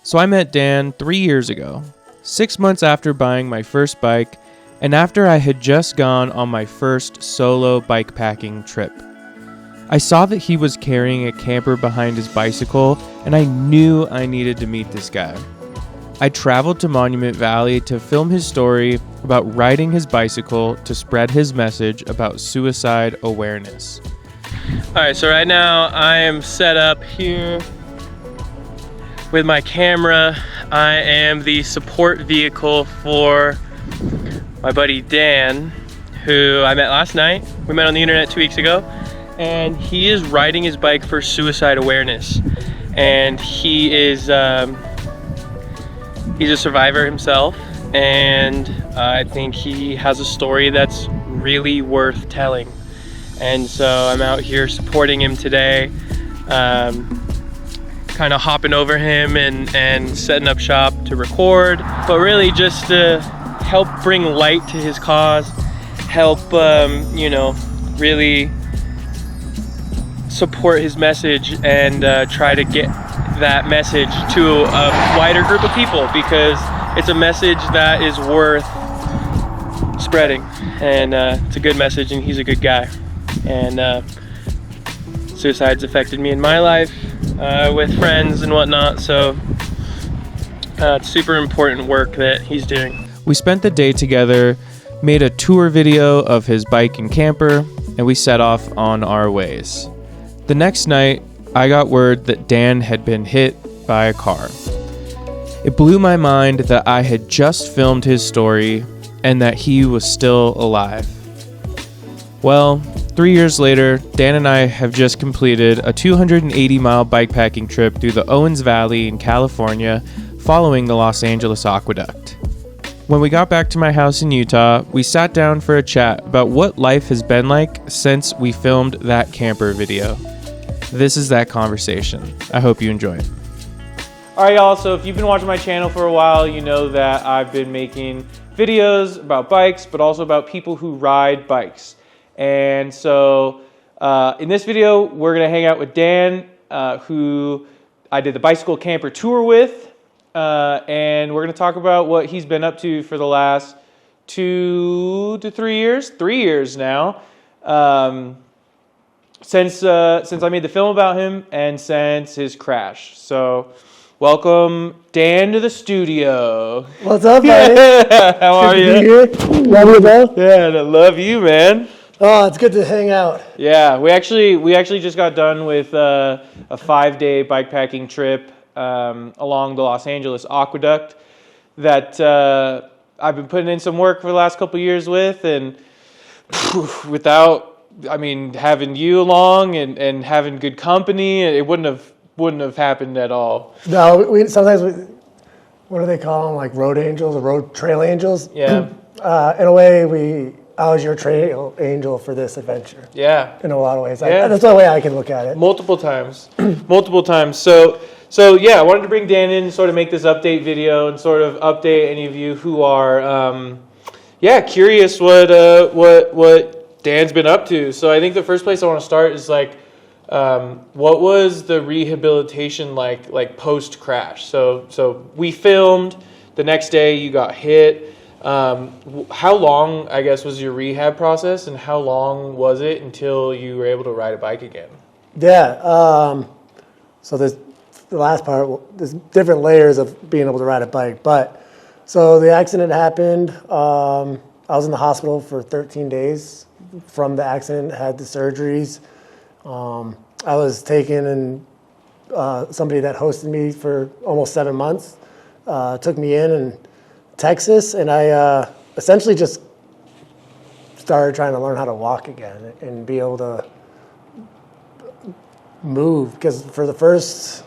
So I met Dan 3 years ago, 6 months after buying my first bike, and after I had just gone on my first solo bikepacking trip. I saw that he was carrying a camper behind his bicycle, and I knew I needed to meet this guy. I traveled to Monument Valley to film his story about riding his bicycle to spread his message about suicide awareness. All right, so right now I am set up here with my camera. I am the support vehicle for my buddy Dan, who I met last night. We met on the internet 2 weeks ago, and he is riding his bike for suicide awareness. And he is he's a survivor himself, and I think he has a story that's really worth telling. And so I'm out here supporting him today, kind of hopping over him and setting up shop to record, but really just to help bring light to his cause, help really support his message, and try to get that message to a wider group of people, because it's a message that is worth spreading, and it's a good message, and he's a good guy. And suicide's affected me in my life with friends and whatnot, so it's super important work that he's doing. We spent the day together, made a tour video of his bike and camper, and we set off on our ways. The next night, I got word that Dan had been hit by a car. It blew my mind that I had just filmed his story and that he was still alive. Well, 3 years later, Dan and I have just completed a 280-mile bikepacking trip through the Owens Valley in California, following the Los Angeles Aqueduct. When we got back to my house in Utah, we sat down for a chat about what life has been like since we filmed that camper video. This is that conversation. I hope you enjoy it. All right, y'all, so if you've been watching my channel for a while, you know that I've been making videos about bikes, but also about people who ride bikes. And so in this video, we're gonna hang out with Dan, who I did the bicycle camper tour with, and we're gonna talk about what he's been up to for the last 2 to 3 years, 3 years now, since I made the film about him and since his crash. So welcome, Dan, to the studio. What's up, buddy? How are you? Good to be here. Love you, bro. Yeah, I love you, man. Oh, it's good to hang out. Yeah, we actually just got done with a 5-day bikepacking trip along the Los Angeles Aqueduct that I've been putting in some work for the last couple years with, and having you along and having good company, it wouldn't have happened at all. No, what do they call them? Like road angels or road trail angels? Yeah. In a way, I was your trail angel for this adventure. Yeah. In a lot of ways. Yeah. That's the way I can look at it. Multiple times. So yeah, I wanted to bring Dan in, sort of make this update video and sort of update any of you who are, curious what Dan's been up to. So I think the first place I want to start is what was the rehabilitation like post crash? So we filmed. The next day you got hit. How long, I guess, was your rehab process, and how long was it until you were able to ride a bike again? Yeah. So there's the last part. There's different layers of being able to ride a bike. But so the accident happened. I was in the hospital for 13 days from the accident. Had the surgeries. I was taken, and somebody that hosted me for almost 7 months took me in Texas, and I essentially just started trying to learn how to walk again and be able to move, because for the first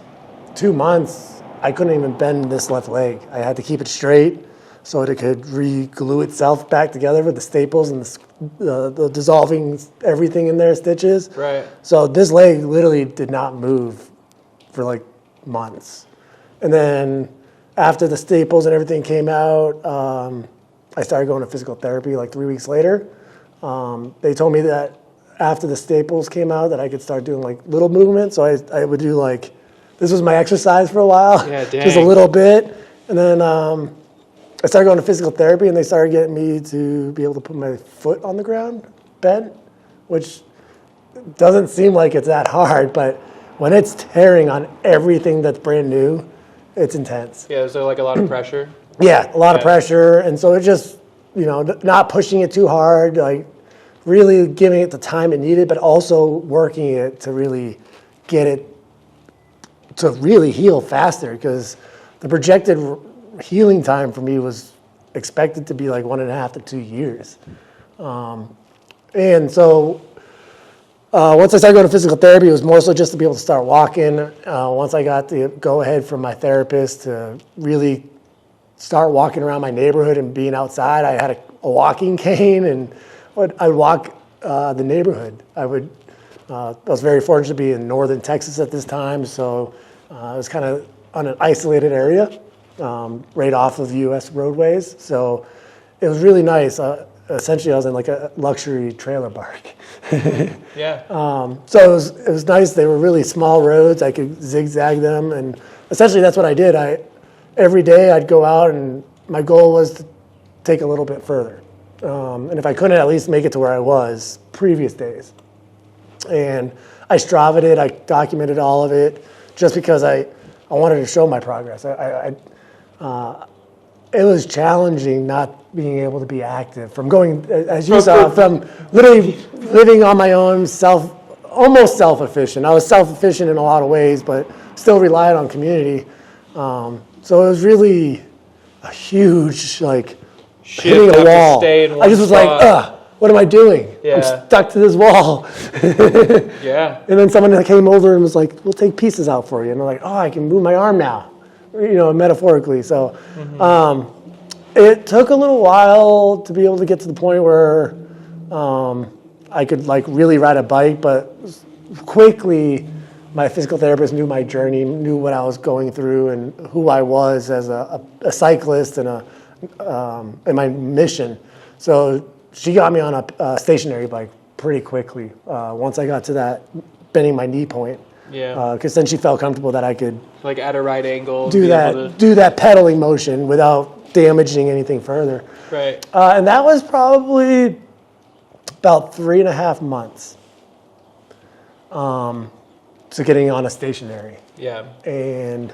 2 months I couldn't even bend this left leg. I had to keep it straight so that it could re-glue itself back together with the staples and the dissolving everything in there stitches. Right. So this leg literally did not move for like months. And then after the staples and everything came out, I started going to physical therapy like 3 weeks later. They told me that after the staples came out that I could start doing like little movements. So I would do like this was my exercise for a while. Yeah, dang. Just a little bit. And then I started going to physical therapy, and they started getting me to be able to put my foot on the ground, bent, which doesn't seem like it's that hard, but when it's tearing on everything that's brand new, it's intense. Yeah, is there like a lot of pressure? Yeah, a lot of pressure. And so it just, not pushing it too hard, like really giving it the time it needed, but also working it to really get it to really heal faster, because the projected healing time for me was expected to be like 1.5 to 2 years. And so once I started going to physical therapy, it was more so just to be able to start walking. Once I got the go-ahead from my therapist to really start walking around my neighborhood and being outside, I had a walking cane, and I'd walk the neighborhood. I was very fortunate to be in northern Texas at this time, so it was kind of on an isolated area, right off of U.S. roadways. So it was really nice. Essentially, I was in like a luxury trailer park. Yeah. So it was nice. They were really small roads. I could zigzag them, and essentially that's what I did. Every day I'd go out, and my goal was to take a little bit further. And if I couldn't, at least make it to where I was previous days. And I Strava'd it. I documented all of it just because I wanted to show my progress. It was challenging not being able to be active. From going, as you saw, from literally living on my own, almost self-efficient. I was self-efficient in a lot of ways, but still relied on community. So it was really a huge, hitting a wall. I just was like, what am I doing? Yeah. I'm stuck to this wall. Yeah. And then someone came over and was like, we'll take pieces out for you. And I'm like, I can move my arm now, metaphorically. So it took a little while to be able to get to the point where I could really ride a bike, but quickly my physical therapist knew my journey, knew what I was going through and who I was as a cyclist and my mission. So she got me on a stationary bike pretty quickly once I got to that bending my knee point. Yeah. Because then she felt comfortable that I could at a right angle. do that pedaling motion without damaging anything further. Right. And that was probably about 3.5 months to getting on a stationary. Yeah. And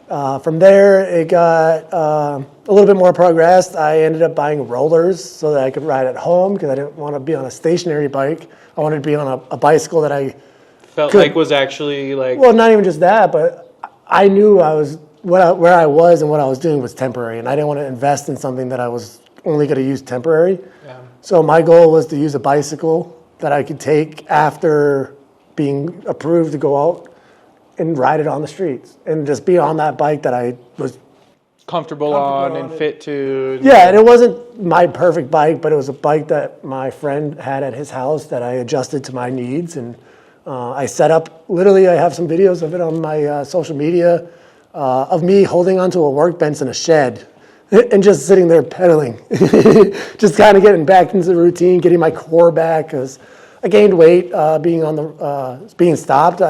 from there, it got a little bit more progressed. I ended up buying rollers so that I could ride at home because I didn't want to be on a stationary bike. I wanted to be on a bicycle that I felt like was actually Well, not even just that, but I knew where I was and what I was doing was temporary, and I didn't want to invest in something that I was only going to use temporary. Yeah. So my goal was to use a bicycle that I could take after being approved to go out and ride it on the streets and just be on that bike that I was comfortable on and fit to. Yeah, and it wasn't my perfect bike, but it was a bike that my friend had at his house that I adjusted to my needs. And I set up, literally I have some videos of it on my social media of me holding onto a workbench in a shed and just sitting there pedaling, just kind of getting back into the routine, getting my core back because I gained weight being stopped.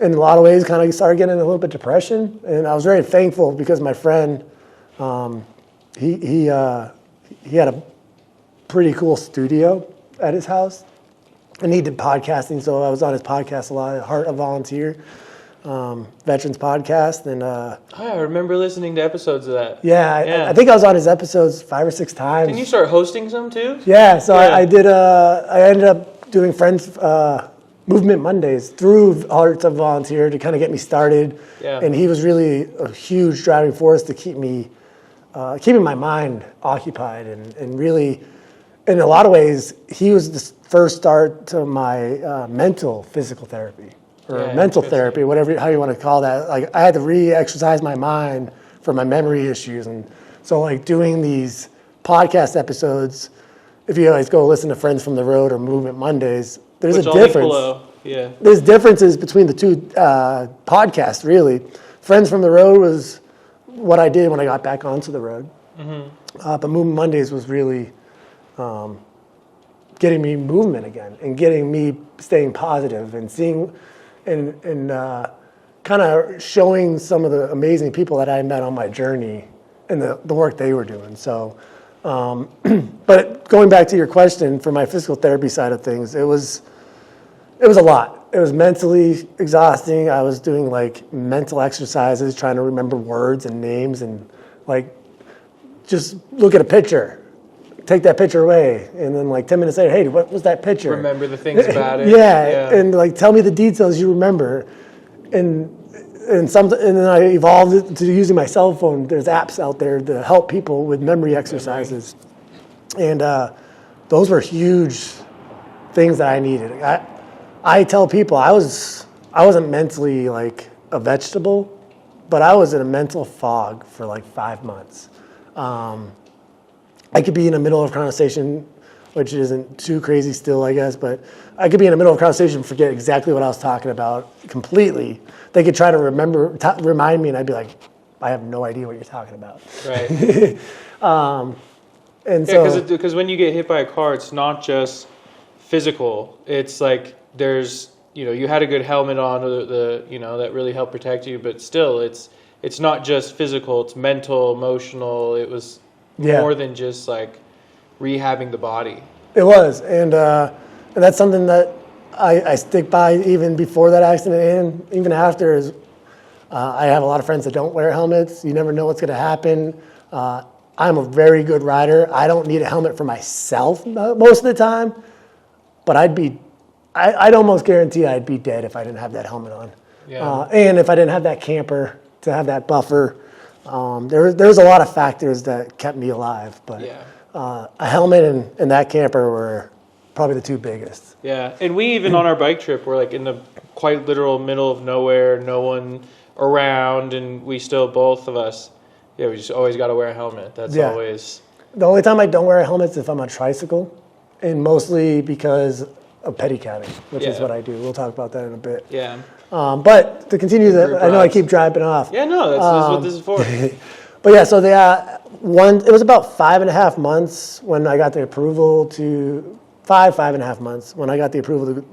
In a lot of ways, kind of started getting a little bit depression, and I was very thankful because my friend, he had a pretty cool studio at his house, and he did podcasting, so I was on his podcast a lot, Heart of Volunteer, veterans podcast, and I remember listening to episodes of that. Yeah. I think I was on his episodes 5 or 6 times. Didn't you start hosting some too? Yeah, so yeah. I ended up doing Friends Movement Mondays through Hearts of Volunteer to kind of get me started. Yeah. And he was really a huge driving force to keep me, keeping my mind occupied and really, in a lot of ways, he was the first start to my mental physical therapy or mental therapy, how you want to call that. Like I had to re-exercise my mind for my memory issues. And so doing these podcast episodes, if you guys go listen to Friends from the Road or Movement Mondays, there's a difference. Yeah. There's differences between the two podcasts, really. Friends from the Road was what I did when I got back onto the road. Mm-hmm. But Movement Mondays was really getting me movement again and getting me staying positive and seeing, and kind of showing some of the amazing people that I met on my journey and the work they were doing. So, but going back to your question, for my physical therapy side of things, it was a lot. It was mentally exhausting. I was doing like mental exercises, trying to remember words and names, and like just look at a picture, take that picture away, and then like 10 minutes later, hey, what was that picture? Remember the things about it. Yeah, and like tell me the details you remember, and then I evolved it to using my cell phone. There's apps out there to help people with memory exercises, and those were huge things that I needed. I tell people I wasn't mentally like a vegetable, but I was in a mental fog for like 5 months. I could be in the middle of a conversation, which isn't too crazy still, I guess, but I could be in the middle of a conversation and forget exactly what I was talking about completely. They could try to remind me, and I'd be like, I have no idea what you're talking about. Right. And so, because when you get hit by a car, it's not just physical. It's like there's, you had a good helmet on, that really helped protect you, but still, it's not just physical. It's mental, emotional. It was more than just like rehabbing the body. It was, and that's something that I stick by even before that accident and even after. Is I have a lot of friends that don't wear helmets. You never know what's going to happen. I'm a very good rider. I don't need a helmet for myself most of the time, but I'd almost guarantee I'd be dead if I didn't have that helmet on. Yeah. And if I didn't have that camper to have that buffer. There's a lot of factors that kept me alive, but a helmet and that camper were probably the two biggest. Yeah, and we even on our bike trip, we're like in the quite literal middle of nowhere, no one around, and we still, both of us, we just always got to wear a helmet. That's always... The only time I don't wear a helmet is if I'm on a tricycle, and mostly because of pedicabing, which is what I do. We'll talk about that in a bit. Yeah. But to continue that, I know I keep driving off. Yeah, no, that's what this is for. But yeah, so it was about 5.5 months when I got the approval to 5.5 months when I got the approval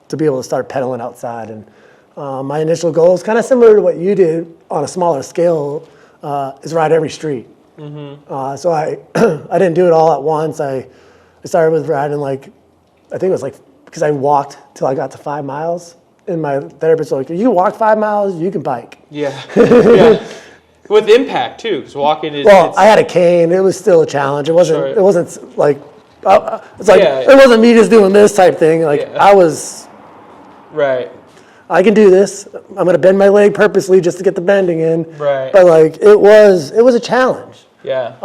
to be able to start pedaling outside. And my initial goal is kind of similar to what you did on a smaller scale, is ride every street. Mm-hmm. So I I didn't do it all at once. I started with riding I think it was because I walked till I got to 5 miles. And my therapist was like, if you walk 5 miles, you can bike. Yeah. Yeah. With impact too, because walking is. Well, I had a cane. It was still a challenge. It wasn't. Sure. It wasn't like. It's like it wasn't me just doing this type thing. I was. Right. I can do this. I'm gonna bend my leg purposely just to get the bending in. Right. But it was a challenge. Yeah.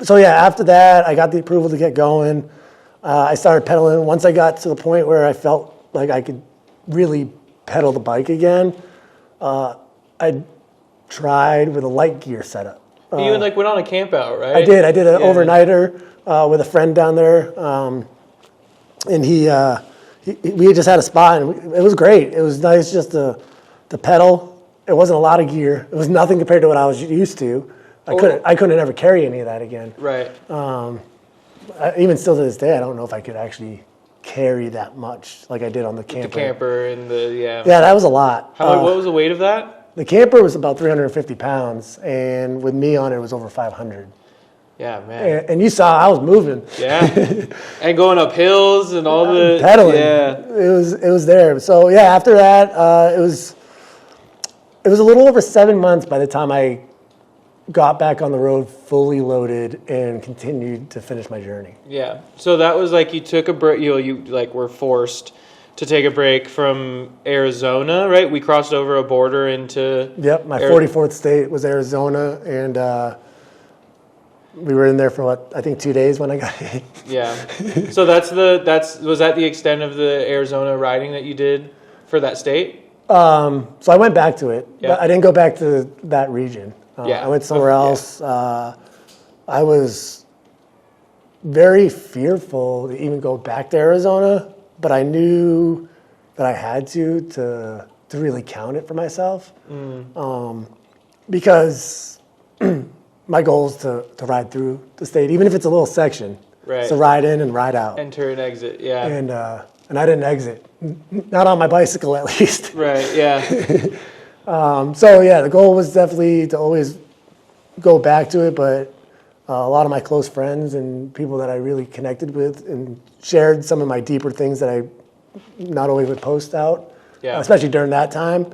So after that, I got the approval to get going. I started pedaling. Once I got to the point where I felt like I could really pedal the bike again, I tried with a light gear setup. You went on a camp out, right? I did an overnighter with a friend down there, and we just had a spot, and it was great. It was nice just to pedal. It wasn't a lot of gear. It was nothing compared to what I was used to. I couldn't ever carry any of that again. Right. Even still to this day, I don't know if I could actually carry that much like I did on the camper. The camper and Yeah, that was a lot. What was the weight of that? The camper was about 350 pounds, and with me on it was over 500. Yeah, man. And you saw I was moving. Yeah. And going up hills and all the pedaling. Yeah. It was there. So after that, it was a little over 7 months by the time I got back on the road fully loaded and continued to finish my journey. Yeah. So that was you took a break, you were forced to take a break from Arizona, right? We crossed over a border into... Yep, my 44th state was Arizona, and we were in there for I think 2 days when I got hit. Yeah. So was that the extent of the Arizona riding that you did for that state? So I went back to it. But I didn't go back to that region. I went somewhere else. I was very fearful to even go back to Arizona, but I knew that I had to really count it for myself. Because my goal is to ride through the state, even if it's a little section. Right. To ride in and ride out. Enter and exit, yeah. And I didn't exit. not on my bicycle at least. Right. Yeah. So yeah, the goal was definitely to always go back to it, but a lot of my close friends and people that I really connected with and shared some of my deeper things that I not always would post out, especially during that time,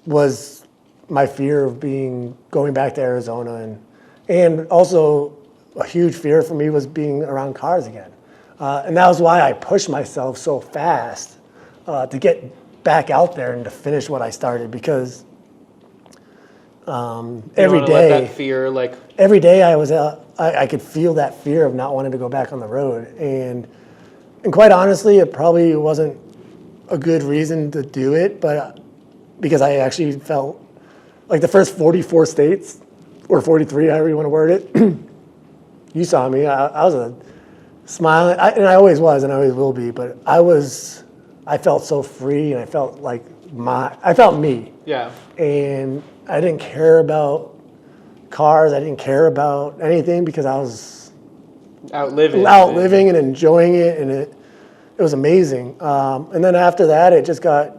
was my fear of going back to Arizona, and also a huge fear for me was being around cars again. And that was why I pushed myself so fast to get back out there and to finish what I started, because every day, let that fear, like, every day I could feel that fear of not wanting to go back on the road, and quite honestly, it probably wasn't a good reason to do it, but because I actually felt like the first 44 states, or 43, however you want to word it. You saw me. I was a smiling, and I always was, and I always will be. But I felt so free, and I felt like I felt me. Yeah. And I didn't care about cars. I didn't care about anything because I was out living and enjoying it, and it was amazing. And then after that, it just got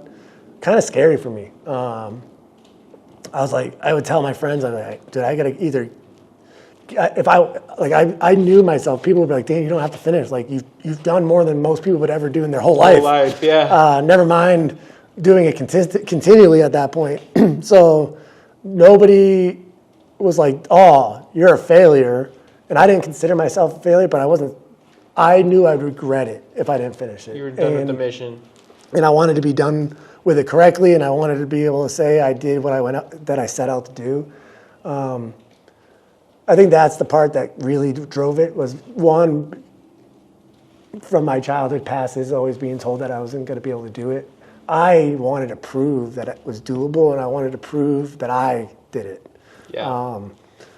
kind of scary for me. I was like, I would tell my friends, I'm like, dude, I gotta either. If I knew myself, people would be like, Dan, you don't have to finish. Like you've done more than most people would ever do in their whole life. Yeah. Never mind doing it continually at that point. So nobody was like, oh, you're a failure. And I didn't consider myself a failure, but I knew I'd regret it if I didn't finish it. You were done with the mission. And I wanted to be done with it correctly, and I wanted to be able to say I did what that I set out to do. I think that's the part that really drove it, was one, from my childhood past is always being told that I wasn't going to be able to do it. I wanted to prove that it was doable, and I wanted to prove that I did it. Yeah.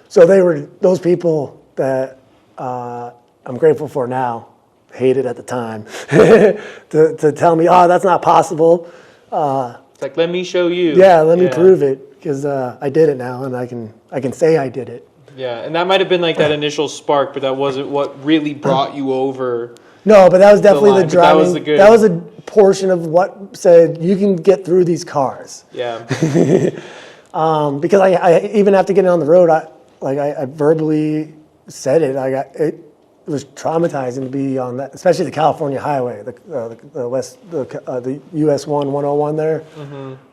So they were those people that I'm grateful for now, hated at the time, to tell me, oh, that's not possible. It's like, let me show you. Yeah, let me prove it, because I did it now, and I can say I did it. Yeah, and that might have been like that initial spark, but that wasn't what really brought you over. No, but that was definitely the driving. That was a portion of what said you can get through these cars. Yeah. Because I even after getting on the road, I verbally said it. It was traumatizing to be on that, especially the California highway, the US 101 there,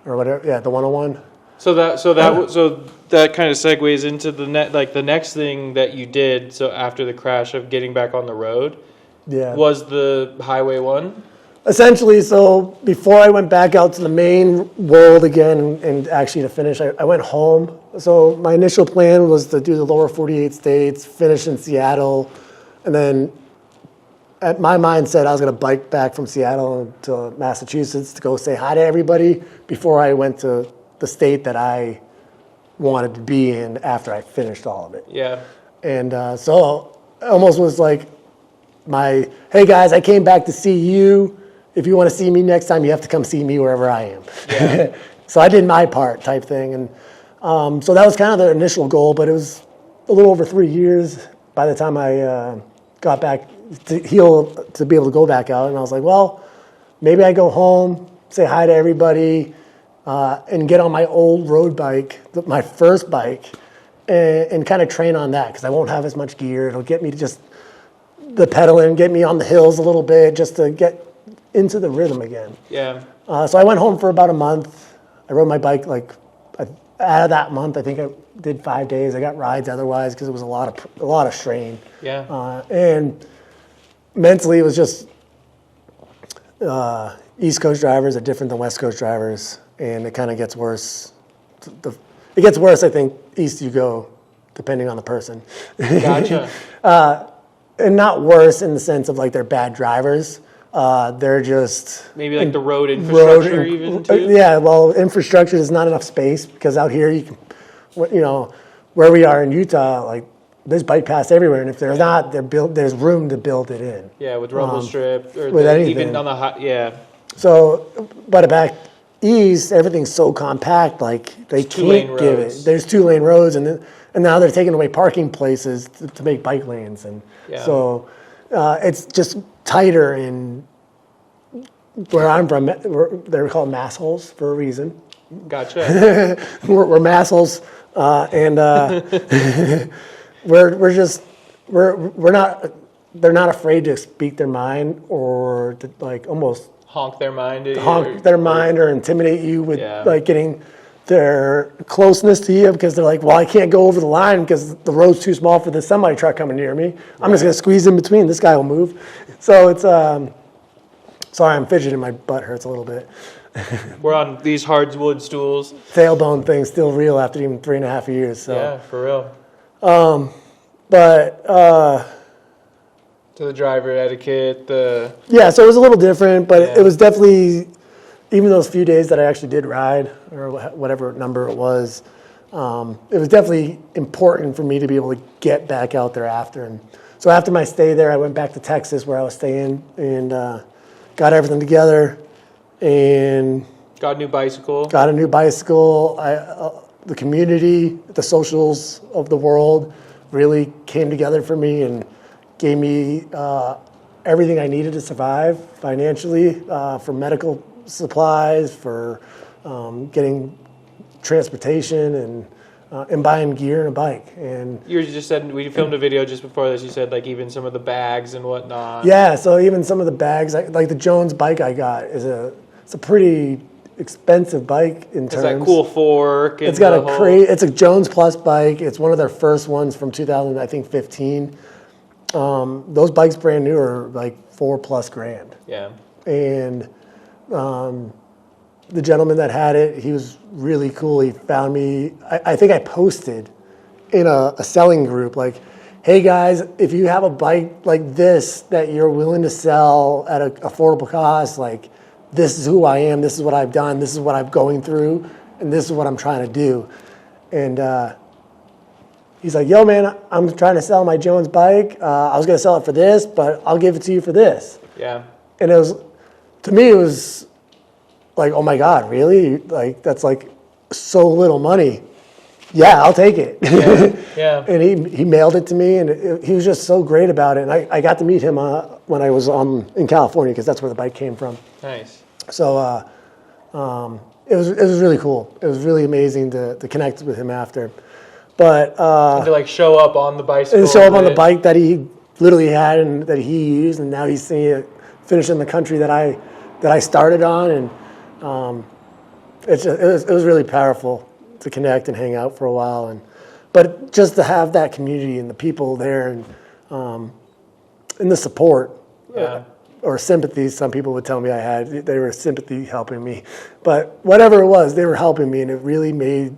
or whatever. Yeah, the 101. So that kind of segues into the next thing that you did. So after the crash of getting back on the road, was the Highway 1. Essentially, so before I went back out to the main world again and actually to finish, I went home. So my initial plan was to do the lower 48 states, finish in Seattle, and then at my mindset, I was going to bike back from Seattle to Massachusetts to go say hi to everybody before I went to the state that I wanted to be in after I finished all of it. Yeah. And so it almost was like hey guys, I came back to see you. If you want to see me next time, you have to come see me wherever I am. Yeah. So I did my part type thing. And so that was kind of the initial goal, but it was a little over 3 years by the time I got back to heal, to be able to go back out. And I was like, well, maybe I go home, say hi to everybody, and get on my old road bike, my first bike, and kind of train on that, because I won't have as much gear. It'll get me to just the pedaling, get me on the hills a little bit, just to get into the rhythm again. Yeah. So I went home for about a month. I rode my bike out of that month. I think I did 5 days. I got rides otherwise because it was a lot of strain. Yeah. And mentally, it was just East Coast drivers are different than West Coast drivers, and it kind of gets worse. It gets worse, I think, east you go, depending on the person. Gotcha. And not worse in the sense of like they're bad drivers. They're just maybe like the road infrastructure even too. Yeah, well, infrastructure is not enough space, because out here you can, where we are in Utah, like there's bike paths everywhere, and if there's not, there's room to build it in. Yeah, with rumble strip or with anything. Even on the yeah. So, but back east, everything's so compact, like they can't give it. There's 2-lane roads, and now they're taking away parking places to make bike lanes, and so it's just tighter, and where I'm from, they're called massholes for a reason. Gotcha. We're massholes, and we're not. They're not afraid to speak their mind or to like almost Honk their mind at you. honk their mind or intimidate you with Yeah. like getting their closeness to you because they're like, well, I can't go over the line because the road's too small for the semi truck coming near me. I'm just gonna squeeze in between. This guy will move. So it's sorry, I'm fidgeting. My butt hurts a little bit. We're on these hardwood stools. Tailbone thing's still real after even 3.5 years. So. Yeah, for real. But To the driver etiquette, yeah, so it was a little different, but Yeah. it was definitely, even those few days that I actually did ride, or whatever number it was definitely important for me to be able to get back out there after. And so after my stay there, I went back to Texas where I was staying and got everything together and got a new bicycle. got a new bicycle. The community, the socials of the world really came together for me and gave me everything I needed to survive financially, for medical supplies, for getting transportation and buying gear and a bike. And You just said, we filmed a video just before this, you said like even some of the bags and whatnot. yeah, so even some of the bags, like the Jones bike I got it's a pretty expensive bike in terms. It's that cool fork. And It's got it's a Jones Plus bike. It's one of their first ones from 2015. Those bikes brand new are like $4+ grand. Yeah. And the gentleman that had it, he was really cool. He found me. I think I posted in a selling group like, hey guys, if you have a bike like this that you're willing to sell at an affordable cost, like this is who I am, this is what I've done, this is what I'm going through, and this is what I'm trying to do. And he's like, yo man, I'm trying to sell my Jones bike. I was gonna sell it for this, but I'll give it to you for this. Yeah. And to me, it was like, oh my God, really? Like, that's like so little money. Yeah, I'll take it. Yeah. And he mailed it to me, and he was just so great about it. And I got to meet him when I was in California, because that's where the bike came from. Nice. So it was really cool. It was really amazing to connect with him after. But And to like show up on the bicycle. and show up on the bike that he literally had and that he used, and now he's seeing it finish in the country that I started on, and it was really powerful to connect and hang out for a while, but just to have that community and the people there and the support. Yeah. Or sympathy, some people would tell me I had. They were sympathy helping me. But whatever it was, they were helping me, and it really made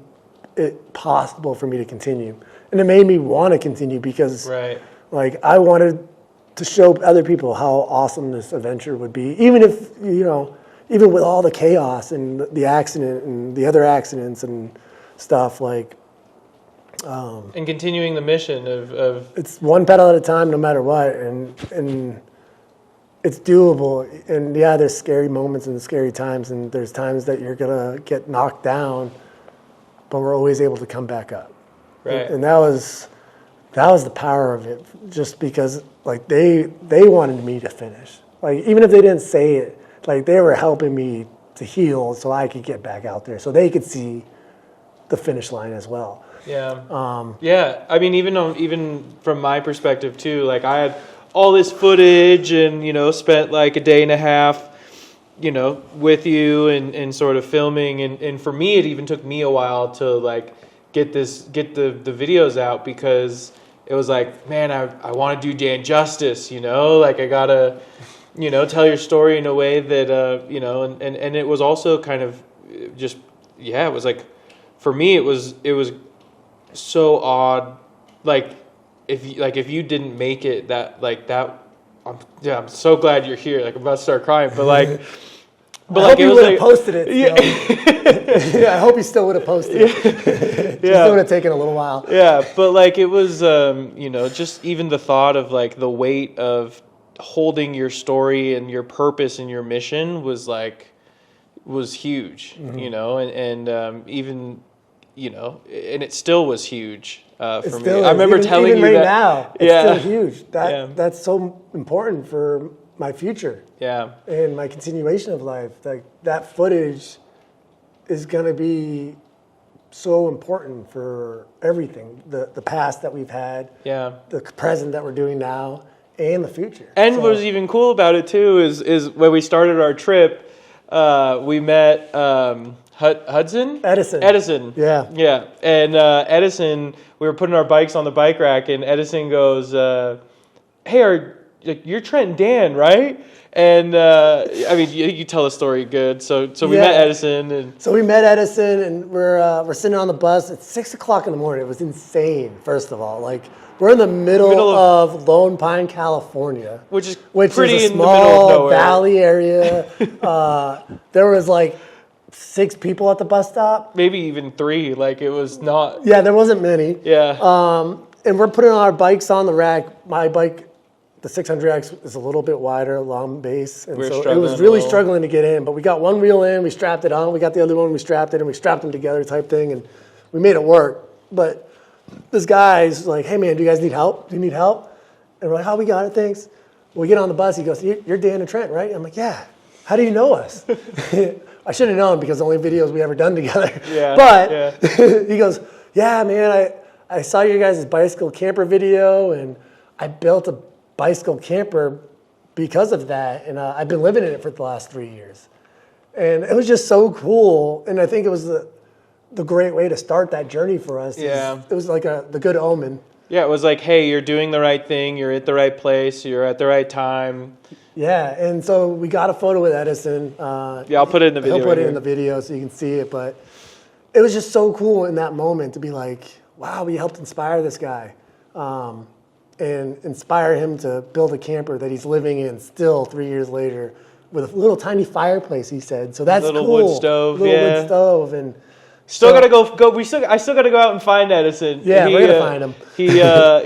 it possible for me to continue. And it made me want to continue because Right. like I wanted to show other people how awesome this adventure would be, even if, even with all the chaos and the accident and the other accidents and stuff, like And continuing the mission of it's one pedal at a time no matter what, and it's doable. And yeah, there's scary moments and scary times, and there's times that you're gonna get knocked down, but we're always able to come back up. Right. And that was the power of it, just because like they wanted me to finish. Like even if they didn't say it, like they were helping me to heal so I could get back out there, so they could see the finish line as well. Yeah. Yeah. I mean, even from my perspective too, like I had all this footage and, spent like a day and a half, with you and sort of filming. And for me, it even took me a while to like get the videos out, because it was like, man, I want to do Dan justice, like I gotta, tell your story in a way that, and it was also kind of just, it was like, for me, it was so odd. Like if you didn't make it, I'm so glad you're here. Like I'm about to start crying, but like, I hope you would have posted it. Yeah. I hope you still would have posted it. It would have taken a little while. Yeah, but like it was, just even the thought of like the weight of holding your story and your purpose and your mission was huge, Mm-hmm. and even, and it still was huge for me. Still I remember even, telling even you right that now, it's still huge. That's so important for my future. Yeah. And my continuation of life. Like that footage is going to be so important for everything. The past that we've had, the present that we're doing now, and the future. And what was even cool about it too is when we started our trip, we met Edison. Yeah. And Edison, we were putting our bikes on the bike rack, and Edison goes, "Hey, you're Trent and Dan, right?" And I mean, you tell the story good. So we met Edison, and so we met Edison, and we're sitting on the bus. It's 6:00 in the morning. It was insane. First of all, like we're in the middle of Lone Pine, California, which is pretty in small the middle of nowhere. Valley area. There was like 6 people at the bus stop, maybe even 3. Like it was not. Yeah, there wasn't many. Yeah. And we're putting our bikes on the rack. My bike, the 600X, is a little bit wider, long base, and so it was really struggling to get in. But we got one wheel in, we strapped it on. We got the other one, we strapped it, and we strapped them together, type thing, and we made it work. But this guy's like, "Hey man, do you guys need help? Do you need help?" And we're like, "Oh, we got it, thanks." We get on the bus. He goes, "You're Dan and Trent, right?" I'm like, "Yeah." "How do you know us?" I should have known because the only videos we ever done together. Yeah. But he goes, "Yeah, man, I saw your guys' bicycle camper video, and I built a bicycle camper because of that, and I've been living in it for the last 3 years." And it was just so cool, and I think it was the great way to start that journey for us. Yeah. It was like the good omen. Yeah, it was like, hey, you're doing the right thing, you're at the right place, you're at the right time. Yeah, and so we got a photo with Edison. I'll put it in the video. He'll put it in the video so you can see it, but it was just so cool in that moment to be like, wow, we helped inspire this guy. And inspire him to build a camper that he's living in still 3 years later with a little tiny fireplace, he said. So that's little cool. Wood stove, wood stove, and still gotta go. I still gotta go out and find Edison. Yeah, we're gonna find him. He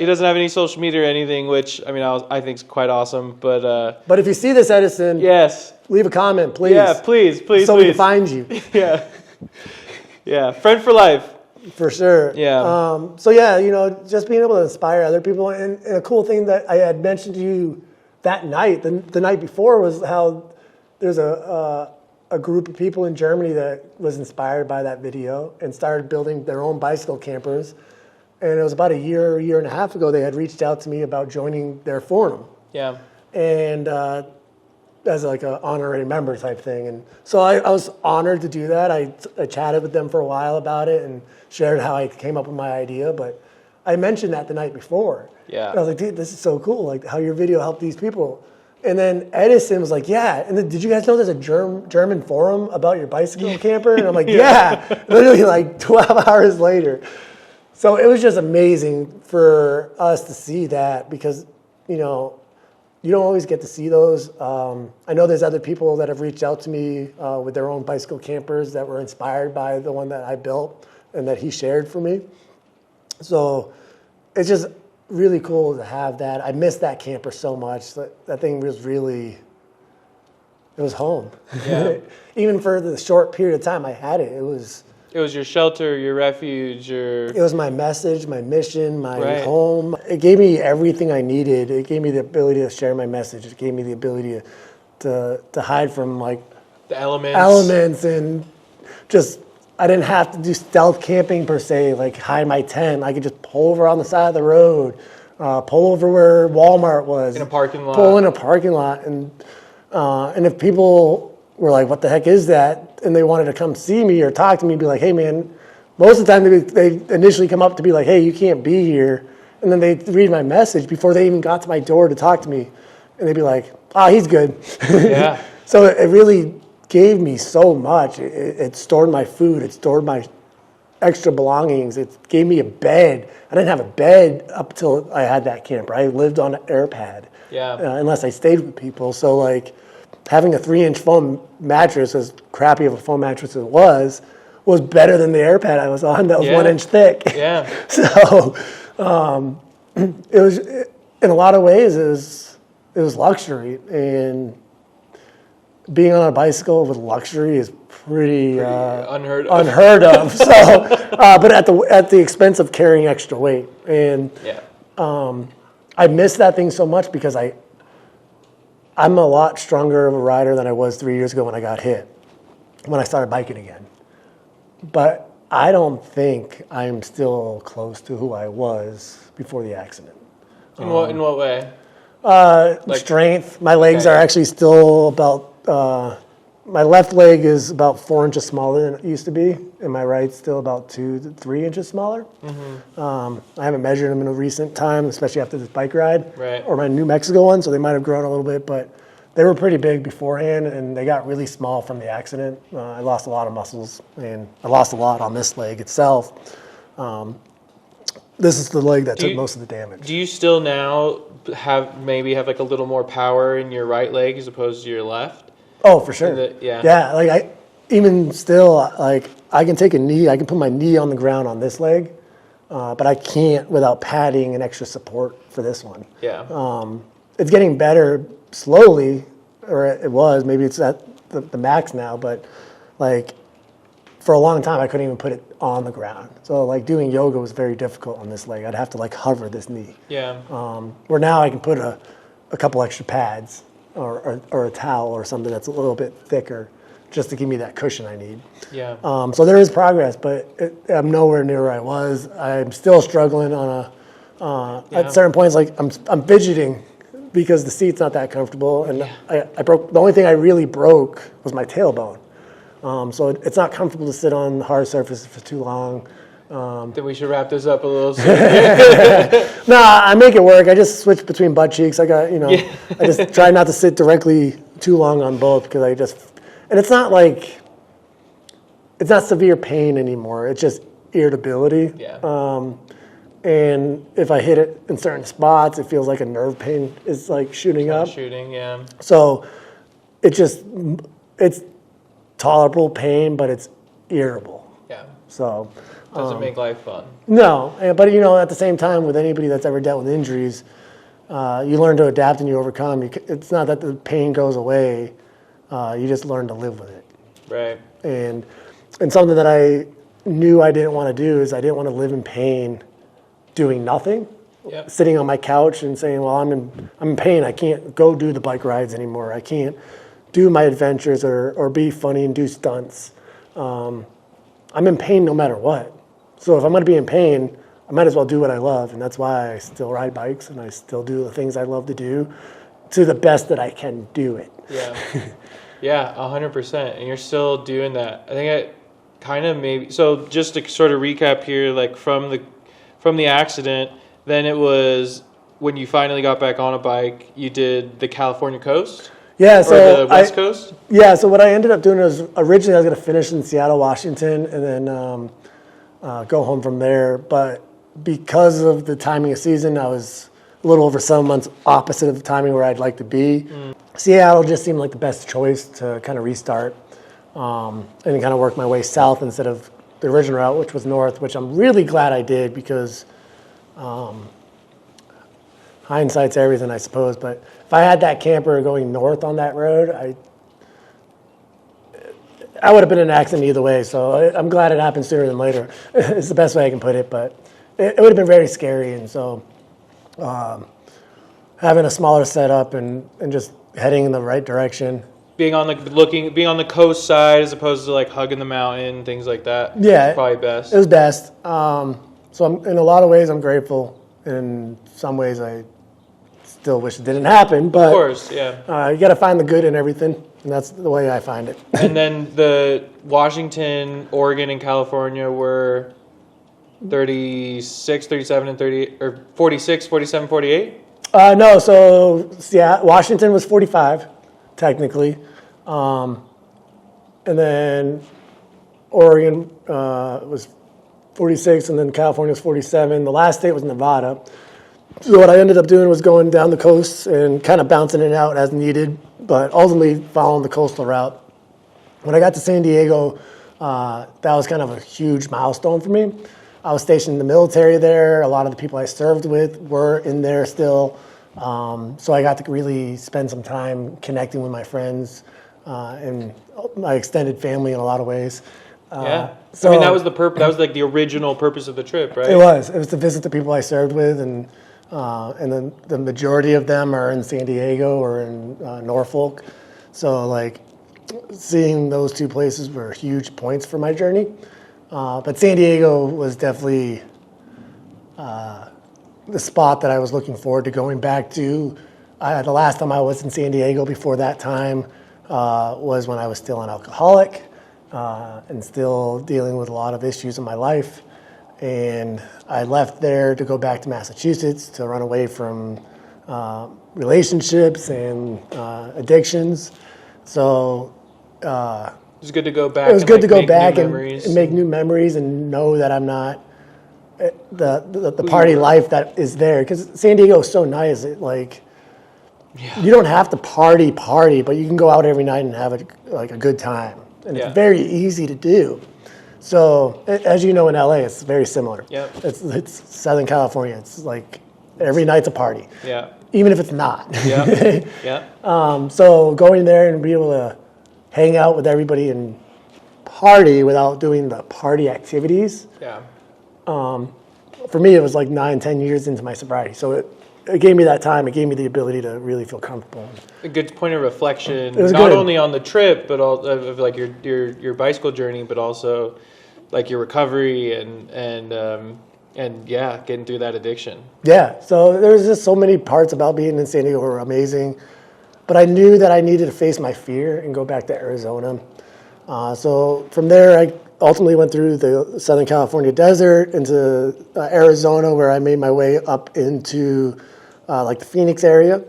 doesn't have any social media or anything, which I mean I think is quite awesome. But if you see this, Edison, yes, leave a comment, please. Yeah, please, so we can find you. Yeah, friend for life. For sure. Yeah. So yeah, just being able to inspire other people, and a cool thing that I had mentioned to you that night, the night before, was how there's a group of people in Germany that was inspired by that video and started building their own bicycle campers. And it was about a year and a half ago, they had reached out to me about joining their forum. Yeah. And as like an honorary member type thing. And so I was honored to do that. I chatted with them for a while about it and shared how I came up with my idea. But I mentioned that the night before. Yeah. And I was like, dude, this is so cool, like how your video helped these people. And then Edison was like, yeah. And then, did you guys know there's a German forum about your bicycle camper? And I'm like, yeah. Literally like 12 hours later. So it was just amazing for us to see that because, you don't always get to see those. I know there's other people that have reached out to me with their own bicycle campers that were inspired by the one that I built and that he shared for me. So it's just really cool to have that. I miss that camper so much. That thing was really, it was home. Yeah. Even for the short period of time I had it, it was your shelter, your refuge, It was my message, my mission, my home. It gave me everything I needed. It gave me the ability to share my message. It gave me the ability to hide from like the elements and just, I didn't have to do stealth camping per se, like hide my tent. I could just pull over on the side of the road, pull over where Walmart was. In a parking lot. Pull in a parking lot. And if people were like, what the heck is that? And they wanted to come see me or talk to me, be like, hey man, most of the time they initially come up to be like, hey, you can't be here. And then they read my message before they even got to my door to talk to me. And they'd be like, oh, he's good. Yeah. So it really gave me so much. It stored my food. It stored my extra belongings. It gave me a bed. I didn't have a bed up till I had that camper. I lived on an air pad. Yeah. Unless I stayed with people. So like having a 3-inch foam mattress, as crappy of a foam mattress as it was better than the air pad I was on that was 1 inch thick. Yeah. So it was, in a lot of ways, it was luxury. And being on a bicycle with luxury is pretty unheard of. So, but at the expense of carrying extra weight. And I miss that thing so much because I I'm a lot stronger of a rider than I was 3 years ago when I got hit, when I started biking again. But I don't think I'm still close to who I was before the accident. In what way? Strength. My legs are actually still about, my left leg is about 4 inches smaller than it used to be, and my right's still about 2 to 3 inches smaller. I haven't measured them in a recent time, especially after this bike ride or my New Mexico one, so they might have grown a little bit, but they were pretty big beforehand, and they got really small from the accident. I lost a lot of muscles, and I lost a lot on this leg itself. This is the leg that took most of the damage. Do you still now have like a little more power in your right leg as opposed to your left? Oh, for sure. Yeah. Like even still, like I can take a knee, I can put my knee on the ground on this leg, but I can't without padding and extra support for this one. Yeah. It's getting better slowly, or it was. Maybe it's at the max now, but like for a long time I couldn't even put it on the ground. So like doing yoga was very difficult on this leg. I'd have to like hover this knee. Yeah. Where now I can put a couple extra pads or a towel or something that's a little bit thicker just to give me that cushion I need. Yeah. So there is progress, but I'm nowhere near where I was. I'm still struggling on at certain points. Like I'm fidgeting because the seat's not that comfortable, and I broke. The only thing I really broke was my tailbone. So it's not comfortable to sit on hard surfaces for too long. Then we should wrap this up a little soon. Nah, I make it work. I just switch between butt cheeks. I got, I just try not to sit directly too long on both because and it's not like, it's not severe pain anymore. It's just irritability. Yeah. And if I hit it in certain spots, it feels like a nerve pain is like shooting up. Yeah. So it's tolerable pain, but it's irritable. Yeah. So doesn't make life fun. No, but at the same time, with anybody that's ever dealt with injuries, you learn to adapt and you overcome. It's not that the pain goes away; you just learn to live with it. Right. And something that I knew I didn't want to do is I didn't want to live in pain, doing nothing, sitting on my couch and saying, "Well, I'm in pain. I can't go do the bike rides anymore. I can't do my adventures or be funny and do stunts." I'm in pain no matter what. So if I'm going to be in pain, I might as well do what I love. And that's why I still ride bikes and I still do the things I love to do to the best that I can do it. Yeah. Yeah, 100%. And you're still doing that. I think it kind of maybe, so just to sort of recap here, like from the accident, then it was when you finally got back on a bike, you did the California coast? Yeah, so or the West Coast? Yeah, so what I ended up doing was originally I was going to finish in Seattle, Washington, and then go home from there. But because of the timing of season, I was a little over 7 months opposite of the timing where I'd like to be. Seattle just seemed like the best choice to kind of restart and kind of work my way south instead of the original route, which was north, which I'm really glad I did because hindsight's everything, I suppose. But if I had that camper going north on that road, I would have been in an accident either way. So I'm glad it happened sooner than later. It's the best way I can put it. But it would have been very scary. And so having a smaller setup and just heading in the right direction. Being on the coast side as opposed to like hugging the mountain, things like that. Yeah, probably best. It was best. So in a lot of ways, I'm grateful. In some ways, I still wish it didn't happen. But of course, yeah. You got to find the good in everything, and that's the way I find it. And then the Washington, Oregon, and California were 36, 37, and 38, or 46, 47, 48? No, so yeah, Washington was 45, technically. And then Oregon was 46, and then California was 47. The last state was Nevada. So what I ended up doing was going down the coast and kind of bouncing it out as needed, but ultimately following the coastal route. When I got to San Diego, that was kind of a huge milestone for me. I was stationed in the military there. A lot of the people I served with were in there still. So I got to really spend some time connecting with my friends and my extended family in a lot of ways. Yeah. So that was the purpose. That was like the original purpose of the trip, right? It was to visit the people I served with and and then the majority of them are in San Diego or in Norfolk. So like seeing those two places were huge points for my journey. But San Diego was definitely the spot that I was looking forward to going back to. The last time I was in San Diego before that time was when I was still an alcoholic and still dealing with a lot of issues in my life. And I left there to go back to Massachusetts to run away from relationships and addictions. So it was good to go back. It was good to go back and make new memories and know that I'm not the party life that is there. Because San Diego is so nice. You don't have to party, but you can go out every night and have a good time. And it's very easy to do. So, as you know, in LA, it's very similar. Yep. It's Southern California. It's like every night's a party. Yeah. Even if it's not. Yeah. Yeah. So going there and be able to hang out with everybody and party without doing the party activities. Yeah. For me, it was like 9-10 years into my sobriety. So it gave me that time. It gave me the ability to really feel comfortable. A good point of reflection, not not only on the trip, but also of like your bicycle journey, but also like your recovery and getting through that addiction. Yeah. So there was just so many parts about being in San Diego were amazing, but I knew that I needed to face my fear and go back to Arizona. So from there, I ultimately went through the Southern California desert into Arizona, where I made my way up into like the Phoenix area.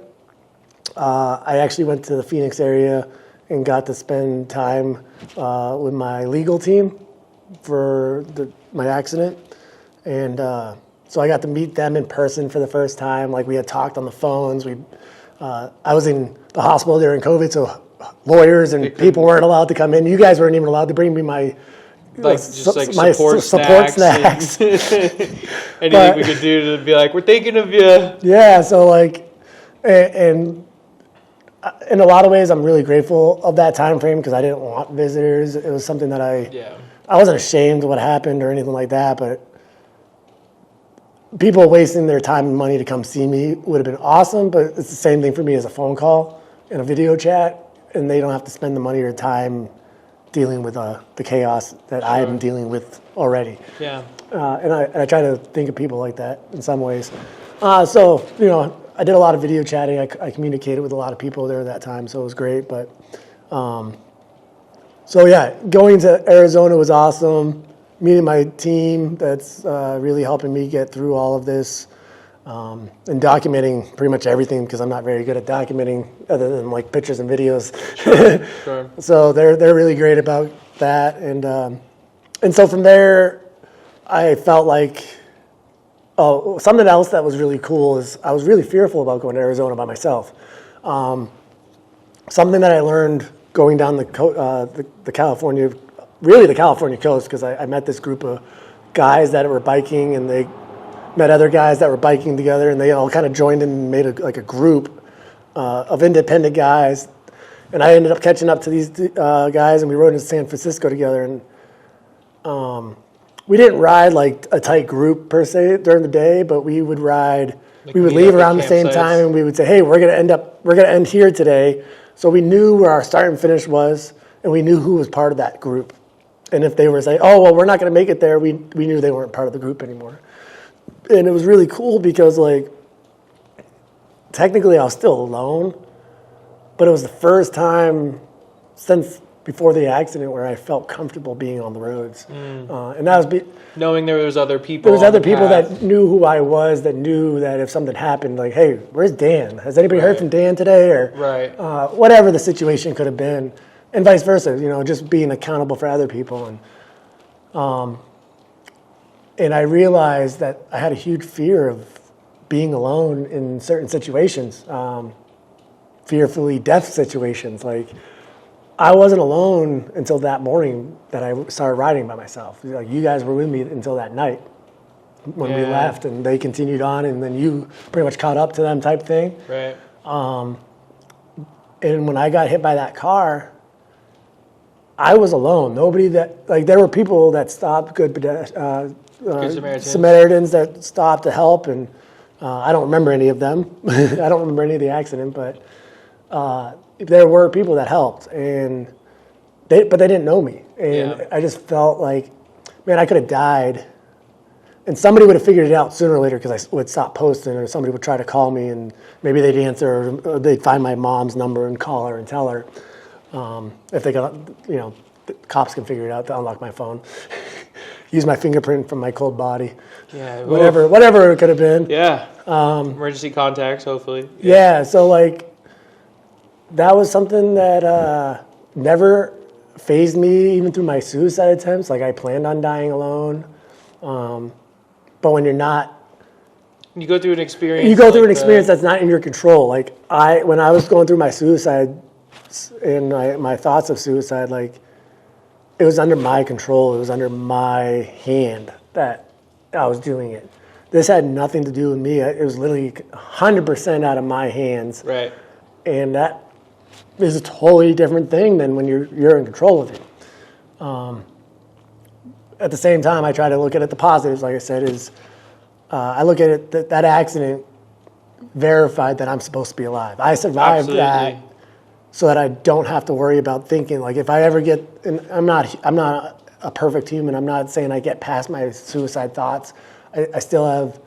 I actually went to the Phoenix area and got to spend time with my legal team for my accident. And so I got to meet them in person for the first time. Like we had talked on the phones. I was in the hospital during COVID, so lawyers and people weren't allowed to come in. You guys weren't even allowed to bring me my support snacks. Anything But, we could do to be like, we're thinking of you. Yeah, so like, and in a lot of ways, I'm really grateful of that time frame because I didn't want visitors. It was something that I wasn't ashamed of what happened or anything like that, but people wasting their time and money to come see me would have been awesome, but it's the same thing for me as a phone call and a video chat, and they don't have to spend the money or time dealing with the chaos that I'm dealing with already. Yeah. And I try to think of people like that in some ways. So, I did a lot of video chatting. I communicated with a lot of people there at that time, so it was great. But, going to Arizona was awesome. Meeting my team that's really helping me get through all of this. And documenting pretty much everything because I'm not very good at documenting other than like pictures and videos. Sure. So they're really great about that, and so from there, I felt like something else that was really cool is I was really fearful about going to Arizona by myself. Something that I learned going down the California coast because I met this group of guys that were biking and they met other guys that were biking together, and they all kind of joined and made a group of independent guys. And I ended up catching up to these guys, and we rode into San Francisco together. And we didn't ride like a tight group per se during the day, but we would ride. We would leave around the same time, and we would say, "Hey, we're gonna end here today." So we knew where our start and finish was, and we knew who was part of that group. And if they were saying, "Oh, well, we're not going to make it there," we knew they weren't part of the group anymore. And it was really cool because, like, technically I was still alone, but it was the first time since before the accident where I felt comfortable being on the roads. And that was knowing there was other people. There was other people that knew who I was, that knew that if something happened, like, hey, where's Dan? Has anybody heard from Dan today? Or whatever the situation could have been, and vice versa. Just being accountable for other people. And I realized that I had a huge fear of being alone in certain situations, fearfully death situations. Like, I wasn't alone until that morning that I started riding by myself. Like, you guys were with me until that night when we left, and they continued on, and then you pretty much caught up to them type thing. Right. And when I got hit by that car, I was alone. Nobody there were people that stopped, good Samaritans that stopped to help, and I don't remember any of them. I don't remember any of the accident, but there were people that helped, but they didn't know me. And I just felt like, man, I could have died. And somebody would have figured it out sooner or later because I would stop posting, or somebody would try to call me, and maybe they'd answer, or they'd find my mom's number and call her and tell her. If they got, the cops can figure it out to unlock my phone. Use my fingerprint from my cold body. Yeah. Whatever it could have been. Yeah. Emergency contacts, hopefully. Yeah, so like, that was something that never fazed me even through my suicide attempts. Like, I planned on dying alone. But when you're not, you go through an experience. You go through an experience that's not in your control. Like, when I was going through my suicide and my thoughts of suicide, like, it was under my control. It was under my hand that I was doing it. This had nothing to do with me. It was literally 100% out of my hands. Right. And that is a totally different thing than when you're in control of it. At the same time, I try to look at it, the positives, like I said, is I look at it, that accident verified that I'm supposed to be alive. I survived that so that I don't have to worry about thinking, like, if I ever get, and I'm not a perfect human. I'm not saying I get past my suicide thoughts. I still have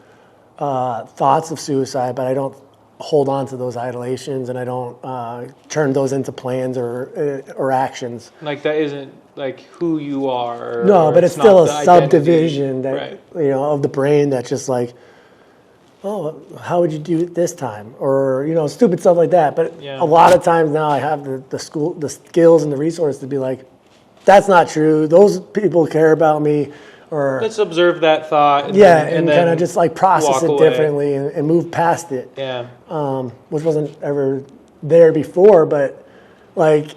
thoughts of suicide, but I don't hold on to those idolations, and I don't turn those into plans or actions. Like, that isn't like who you are. No, but it's still a subdivision that of the brain that's just like, oh, how would you do it this time? Or, stupid stuff like that. But a lot of times now I have the skills and the resources to be like, that's not true. Those people care about me. Or let's observe that thought. And kind of just like process it differently and move past it. Yeah. Which wasn't ever there before, but like,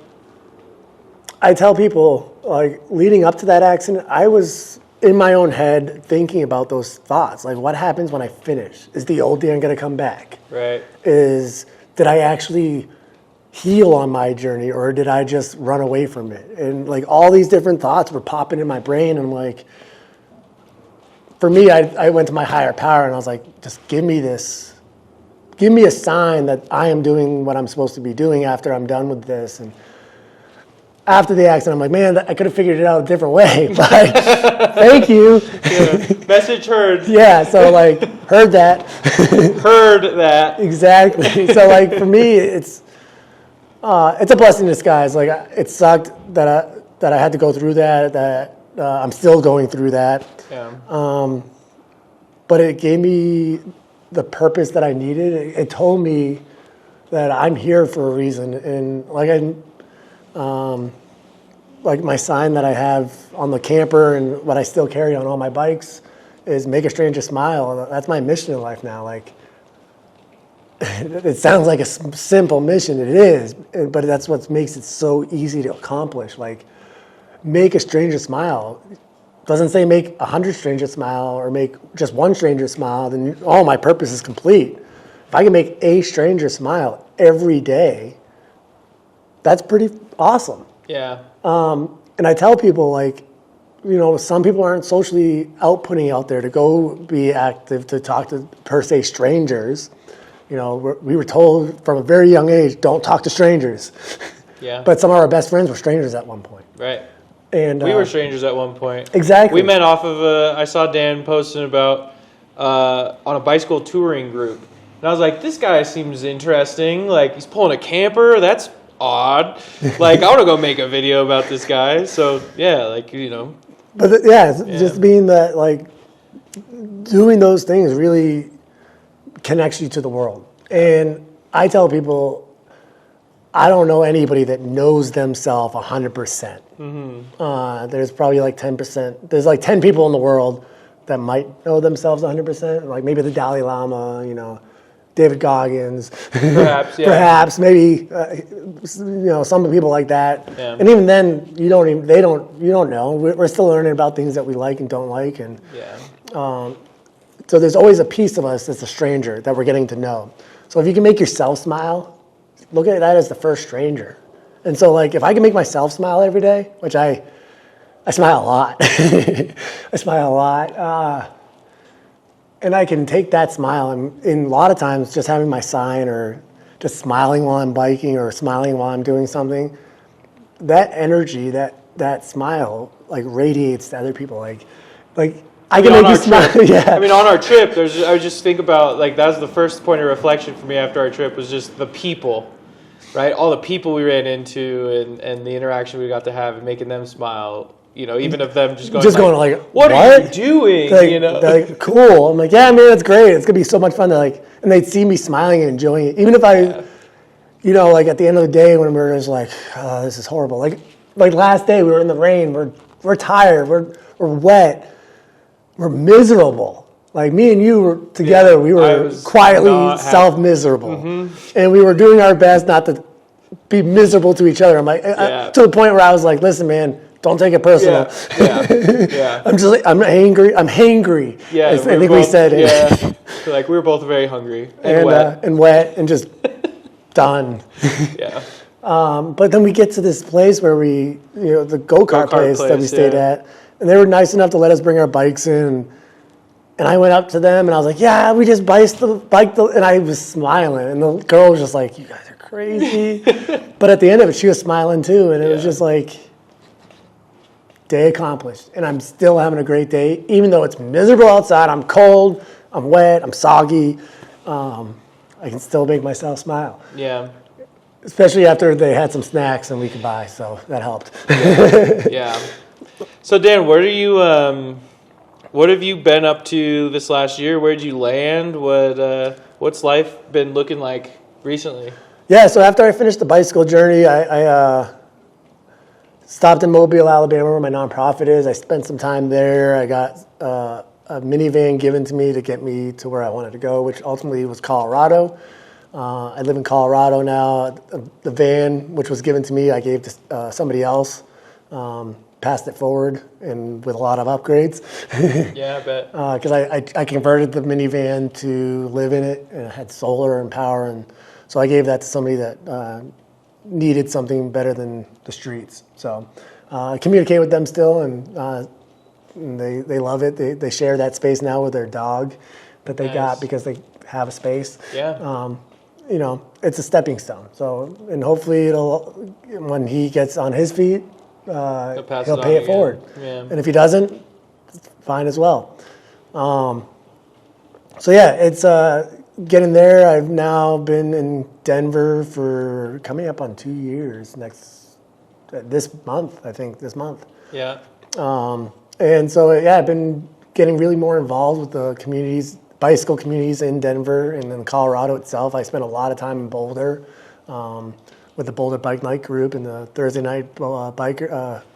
I tell people, like, leading up to that accident, I was in my own head thinking about those thoughts. Like, what happens when I finish? Is the old Dan going to come back? Right. Did I actually heal on my journey, or did I just run away from it? And like, all these different thoughts were popping in my brain. And like, for me, I went to my higher power and I was like, just give me this. Give me a sign that I am doing what I'm supposed to be doing after I'm done with this. And after the accident, I'm like, man, I could have figured it out a different way. But thank you. Yeah. Message heard. Yeah, so like, heard that. Heard that. Exactly. So like, for me, it's a blessing in disguise. Like, it sucked that I had to go through that. I'm still going through that. Yeah. But it gave me the purpose that I needed. It told me that I'm here for a reason. And like my sign that I have on the camper and what I still carry on all my bikes is make a stranger smile. That's my mission in life now. Like, it sounds like a simple mission. It is, but that's what makes it so easy to accomplish. Like, make a stranger smile. Doesn't say make 100 strangers smile or make just one stranger smile, then my purpose is complete. If I can make a stranger smile every day, that's pretty awesome. Yeah. And I tell people, like, some people aren't socially putting out there to go be active, to talk to, per se, strangers. We were told from a very young age, don't talk to strangers. Yeah. But some of our best friends were strangers at one point. Right. And we were strangers at one point. Exactly. We met off of I saw Dan posting about on a bicycle touring group. And I was like, this guy seems interesting. Like, he's pulling a camper. That's odd. Like, I want to go make a video about this guy. So, yeah, like, But just being that, like, doing those things really connects you to the world. And I tell people, I don't know anybody that knows themselves 100%. Mm-hmm. There's probably like 10%. There's like 10 people in the world that might know themselves 100%. Like maybe the Dalai Lama, David Goggins. Perhaps, yeah. Perhaps, maybe, some people like that. Yeah. And even then, you don't know. We're still learning about things that we like and don't like. And so there's always a piece of us that's a stranger that we're getting to know. So if you can make yourself smile, look at that as the first stranger. And so, like, if I can make myself smile every day, which I I, I smile a lot. I smile a lot. and I can take that smile, and in a lot of times just having my sign or just smiling while I'm biking or smiling while I'm doing something, that energy, that smile, like radiates to other people. Like I can make you smile. Yeah. I mean, on our trip, I would just think about, like, that was the first point of reflection for me after our trip, was just the people, right? All the people we ran into and the interaction we got to have and making them smile. You know, even of them just going like, what are you doing? Like, you know, like, cool. I'm like, yeah, man, that's great. It's gonna be so much fun to like, and they'd see me smiling and enjoying it, even if I, you know, like at the end of the day when we're just like, oh, this is horrible. Like last day we were in the rain. We're tired. We're wet. We're miserable. Like me and you were together. Yeah, we were quietly self-miserable, and we were doing our best not to be miserable to each other. I'm like, to the point where I was like, listen, man. Don't take it personal. Yeah. I'm just like, I'm angry. I'm hangry. Yeah, I think we said it. Yeah. Like we were both very hungry and wet and just done. Yeah. But then we get to this place where the go-kart place that we stayed at, and they were nice enough to let us bring our bikes in. And I went up to them and I was like, yeah, we just biked and I was smiling. And the girl was just like, you guys are crazy. But at the end of it, she was smiling too. And it was just like, day accomplished, and I'm still having a great day, even though it's miserable outside. I'm cold, I'm wet, I'm soggy. I can still make myself smile. Yeah. Especially after they had some snacks and we could buy, so that helped. Yeah. So Dan, what have you been up to this last year? Where'd you land? What's life been looking like recently? Yeah. So after I finished the bicycle journey, I stopped in Mobile, Alabama, where my nonprofit is. I spent some time there. I got a minivan given to me to get me to where I wanted to go, which ultimately was Colorado. I live in Colorado now. The van, which was given to me, I gave to somebody else, passed it forward, and with a lot of upgrades. Yeah, I bet. Because I converted the minivan to live in it, and it had solar and power, and so I gave that to somebody that needed something better than the streets. So I communicate with them still, and they love it. They share that space now with their dog that they got because they have a space. Yeah. You know, it's a stepping stone. So, and hopefully when he gets on his feet, he'll pay it forward. Yeah. And if he doesn't, fine as well. So yeah, it's getting there. I've now been in Denver for coming up on 2 years this month. Yeah. And so, I've been getting really more involved with the bicycle communities in Denver and in Colorado itself. I spent a lot of time in Boulder with the Boulder Bike Night group and the Thursday night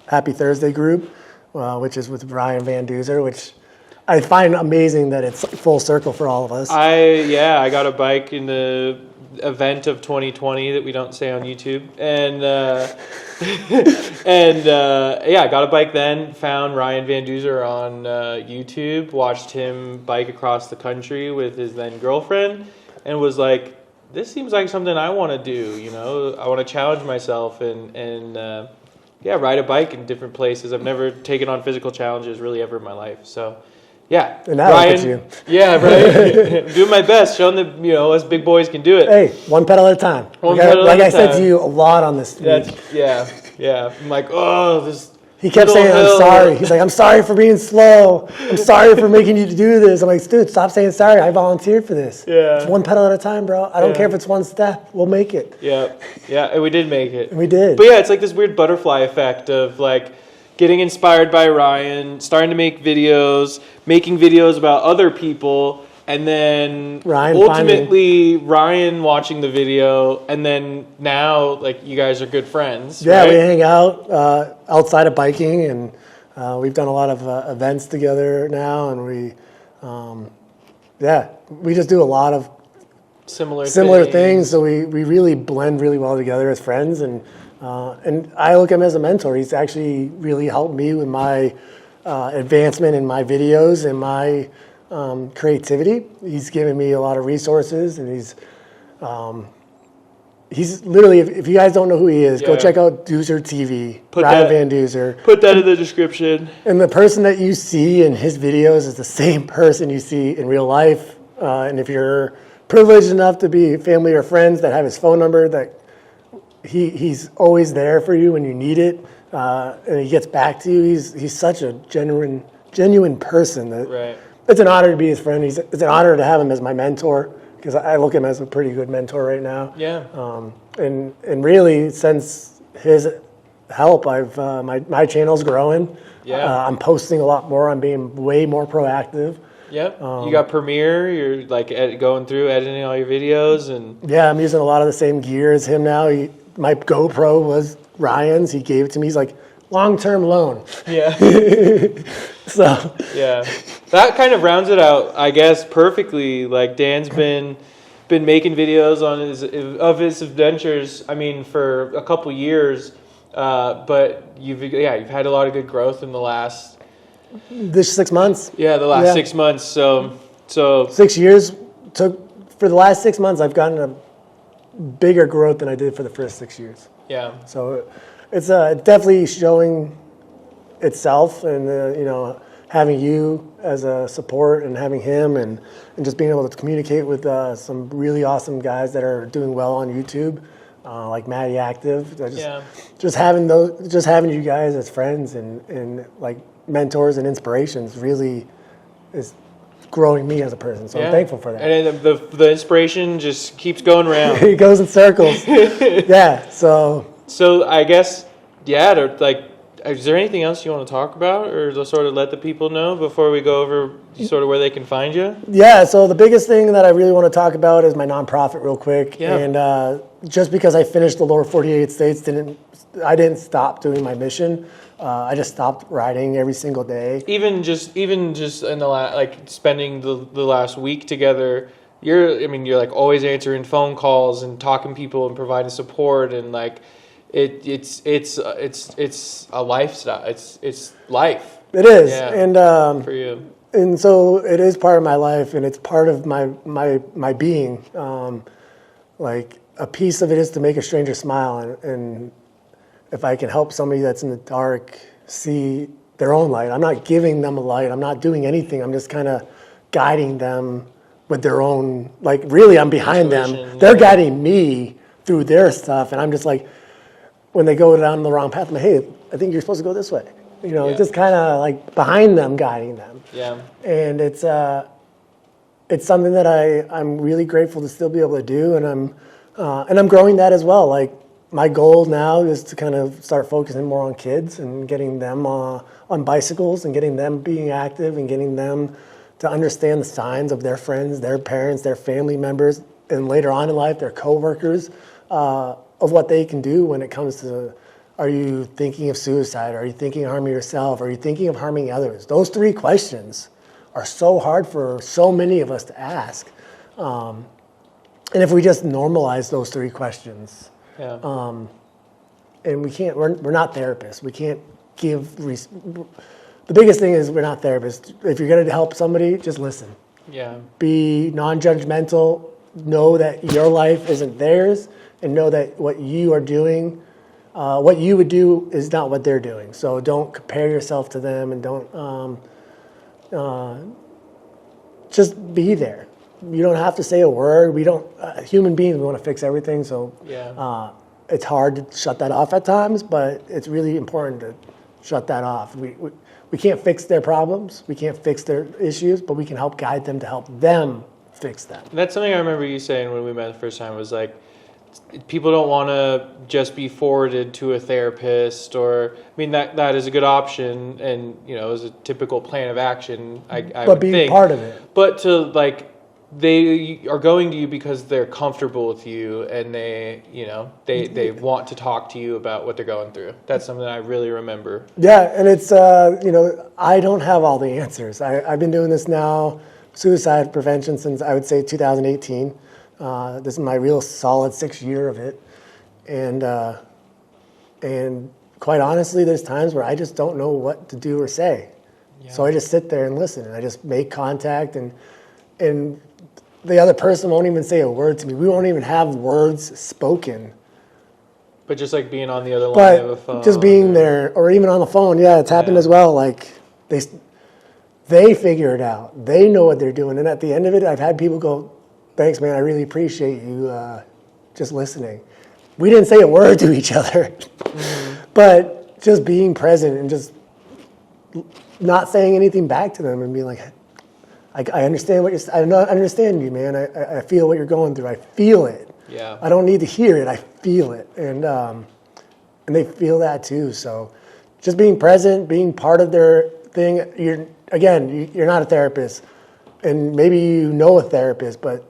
Happy Thursday group, which is with Ryan Van Duzer, which I find amazing that it's full circle for all of us. I got a bike in the event of 2020 that we don't say on YouTube, and I got a bike then. Found Ryan Van Duzer on YouTube, watched him bike across the country with his then girlfriend, and was like, "This seems like something I want to do." You know, I want to challenge myself and ride a bike in different places. I've never taken on physical challenges really ever in my life, so. Yeah, and now Ryan, look at you. Yeah, right. I'm doing my best, showing that us big boys can do it. Hey, one pedal at a time. Like I said to you a lot on this. Yeah. I'm like, this. He kept saying, "I'm sorry." He's like, "I'm sorry for being slow. I'm sorry for making you do this." I'm like, "Dude, stop saying sorry. I volunteered for this. Yeah. It's one pedal at a time, bro. I don't care if it's one step. We'll make it." Yeah, and we did make it. We did. But yeah, it's like this weird butterfly effect of like getting inspired by Ryan, starting to make videos, making videos about other people, and then Ryan watching the video, and then now like you guys are good friends. Yeah, right? We hang out outside of biking, and we've done a lot of events together now, and we just do a lot of similar things. So we really blend really well together as friends, and I look at him as a mentor. He's actually really helped me with my advancement in my videos and my creativity. He's given me a lot of resources, and he's he's literally, if you guys don't know who he is, go Yeah. check out Doozer TV, Put Ryan that- Van Doozer. Put that in the description. And the person that you see in his videos is the same person you see in real life. And if you're privileged enough to be family or friends that have his phone number, that he's always there for you when you need it, and he gets back to you. He's such a genuine person that Right. it's an honor to be his friend. It's an honor to have him as my mentor, because I look at him as a pretty good mentor right now. Yeah. And really, since his help, I've my channel's growing. Yeah. I'm posting a lot more. I'm being way more proactive. Yep. You got Premiere. You're like going through editing all your videos, and Yeah, I'm using a lot of the same gear as him now. My GoPro was Ryan's. He gave it to me. He's like, long-term loan. yeah, So yeah. That kind of rounds it out, I guess, perfectly. Like Dan's been making videos on his adventures. I mean, for a couple years, but you've had a lot of good growth in the last this 6 months, the last 6 months. So 6 years for the last 6 months, I've gotten a bigger growth than I did for the first 6 years. yeah, So it's definitely showing itself, and having you as a support, and having him, and just being able to communicate with some really awesome guys that are doing well on YouTube, like Matty Active. Just having you guys as friends and like mentors and inspirations really is growing me as a person. So I'm thankful for that. And the inspiration just keeps going around. It goes in circles. Yeah. So I guess, is there anything else you want to talk about, or to sort of let the people know before we go over sort of where they can find you? Yeah, so the biggest thing that I really want to talk about is my nonprofit real quick. Yeah. And just because I finished the lower 48 states, I didn't stop doing my mission. I just stopped riding every single day. Even just in the spending the last week together, you're like always answering phone calls and talking to people and providing support, and like it's a lifestyle. It's life. It is. Yeah, And for you. And so it is part of my life, and it's part of my being. Like a piece of it is to make a stranger smile, and if I can help somebody that's in the dark see their own light. I'm not giving them a light. I'm not doing anything. I'm just kind of guiding them with their own, like really I'm behind them. They're guiding me through their stuff, and I'm just like, when they go down the wrong path, I'm like, hey, I think you're supposed to go this way. Just kind of like behind them, guiding them. Yeah. And it's something that I'm really grateful to still be able to do, and I'm growing that as well. Like my goal now is to kind of start focusing more on kids and getting them on bicycles and getting them being active and getting them to understand the signs of their friends, their parents, their family members, and later on in life, their coworkers, of what they can do when it comes to, are you thinking of suicide? Are you thinking of harming yourself? Are you thinking of harming others? Those 3 questions are so hard for so many of us to ask. And if we just normalize those 3 questions, and we're not therapists. We can't give, the biggest thing is we're not therapists. If you're going to help somebody, just listen. Yeah. Be non-judgmental, know that your life isn't theirs, and know that what you are doing, what you would do is not what they're doing. So don't compare yourself to them, and don't, just be there. You don't have to say a word. We don't, human beings, we want to fix everything. So it's hard to shut that off at times, but it's really important to shut that off. We can't fix their problems. We can't fix their issues, but we can help guide them to help them fix them. That's something I remember you saying when we met the first time, was like, people don't want to just be forwarded to a therapist, or, I mean, that is a good option, and, is a typical plan of action, I but would being think. part of it. But to, like, they are going to you because they're comfortable with you, and they want to talk to you about what they're going through. That's something I really remember. Yeah, and it's, I don't have all the answers. I've been doing this now, suicide prevention, since I would say 2018. This is my real solid 6th year of it. And quite honestly, there's times where I just don't know what to do or say. Yeah. So I just sit there and listen, and I just make contact, and the other person won't even say a word to me. We won't even have words spoken. But just like being on the other line of a phone. But just being there, or even on the phone, yeah, it's happened as well. Like they figure it out. They know what they're doing. And at the end of it, I've had people go, thanks, man, I really appreciate you just listening. We didn't say a word to each other. But just being present and just not saying anything back to them and being like, I understand what I understand you, man. I feel what you're going through. I feel it. Yeah. I don't need to hear it. I feel it. And they feel that too. So just being present, being part of their thing. You're not a therapist, and maybe you know a therapist, but